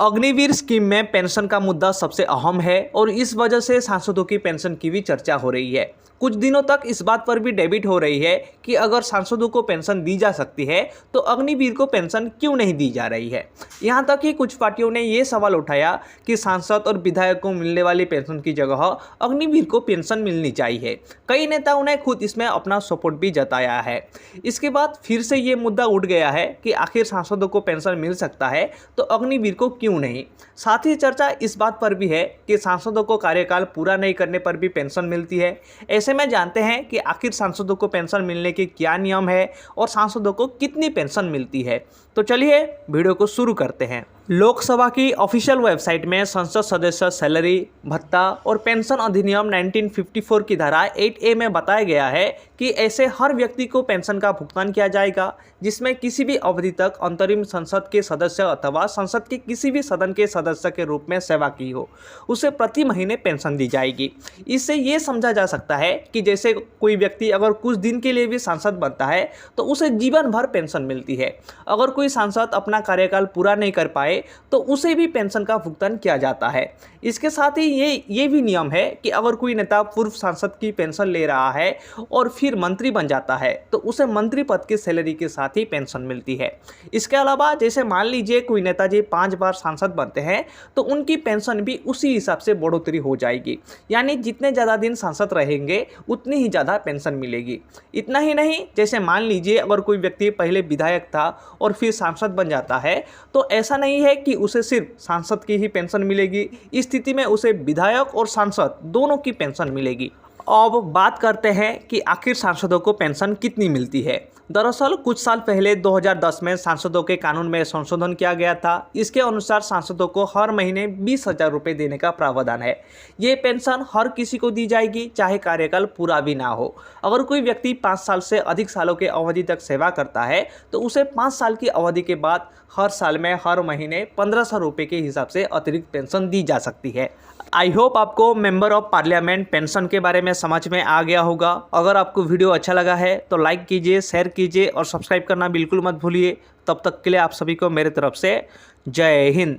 Agniveer scheme में pension का मुद्दा सबसे अहम है और इस वजह से सांसदों की पेंशन की भी चर्चा हो रही है। कुछ दिनों तक इस बात पर भी डिबेट हो रही है कि अगर सांसदों को पेंशन दी जा सकती है तो अग्निवीर को पेंशन क्यों नहीं दी जा रही है। यहाँ तक कि कुछ पार्टियों ने ये सवाल उठाया कि सांसद और विधायक को मिलने वाली पेंशन की जगह अग्निवीर को पेंशन मिलनी चाहिए। कई नेताओं ने खुद इसमें अपना सपोर्ट भी जताया है। इसके बाद फिर से ये मुद्दा उठ गया है कि आखिर सांसदों को पेंशन मिल सकता है तो अग्निवीर को क्यों नहीं। साथ ही चर्चा इस बात पर भी है कि सांसदों को कार्यकाल पूरा नहीं करने पर भी पेंशन मिलती है। ऐसे में जानते हैं कि आखिर सांसदों को पेंशन मिलने के क्या नियम है और सांसदों को कितनी पेंशन मिलती है। तो चलिए वीडियो को शुरू करते हैं। लोकसभा की ऑफिशियल वेबसाइट में संसद सदस्य सैलरी, भत्ता और पेंशन अधिनियम 1954 की धारा 8A में बताया गया है कि ऐसे हर व्यक्ति को पेंशन का भुगतान किया जाएगा जिसमें किसी भी अवधि तक अंतरिम संसद के सदस्य अथवा संसद के किसी भी सदन के सदस्य के रूप में सेवा की हो, उसे प्रति महीने पेंशन दी जाएगी। इससे ये समझा जा सकता है कि जैसे कोई व्यक्ति अगर कुछ दिन के लिए भी सांसद बनता है तो उसे जीवन भर पेंशन मिलती है। अगर कोई सांसद अपना कार्यकाल पूरा नहीं कर पाए तो उसे भी पेंशन का भुगतान किया जाता है। इसके साथ ही ये भी नियम है कि अगर कोई नेता पूर्व सांसद की पेंशन ले रहा है और फिर मंत्री बन जाता है तो उसे मंत्री पद की सैलरी के साथ ही पेंशन मिलती है। इसके अलावा जैसे मान लीजिए कोई नेताजी 5 बार सांसद बनते हैं तो उनकी पेंशन भी उसी हिसाब से बढ़ोतरी हो जाएगी, यानी जितने ज़्यादा दिन सांसद रहेंगे उतनी ही ज़्यादा पेंशन मिलेगी। इतना ही नहीं, जैसे मान लीजिए अगर कोई व्यक्ति पहले विधायक था और फिर सांसद बन जाता है तो ऐसा नहीं है कि उसे सिर्फ सांसद की ही पेंशन मिलेगी। इस स्थिति में उसे विधायक और सांसद दोनों की पेंशन मिलेगी। अब बात करते हैं कि आखिर सांसदों को पेंशन कितनी मिलती है। दरअसल कुछ साल पहले 2010 में सांसदों के कानून में संशोधन किया गया था। इसके अनुसार सांसदों को हर महीने 20,000 रुपये देने का प्रावधान है। ये पेंशन हर किसी को दी जाएगी चाहे कार्यकाल पूरा भी ना हो। अगर कोई व्यक्ति 5 साल से अधिक सालों के अवधि तक सेवा करता है तो उसे 5 साल की अवधि के बाद हर साल में हर महीने 1500 रुपये के हिसाब से अतिरिक्त पेंशन दी जा सकती है। आई होप आपको मेंबर ऑफ पार्लियामेंट पेंशन के बारे में समझ में आ गया होगा। अगर आपको वीडियो अच्छा लगा है तो लाइक कीजिए, शेयर कीजिए और सब्सक्राइब करना बिल्कुल मत भूलिए। तब तक के लिए आप सभी को मेरे तरफ से जय हिंद।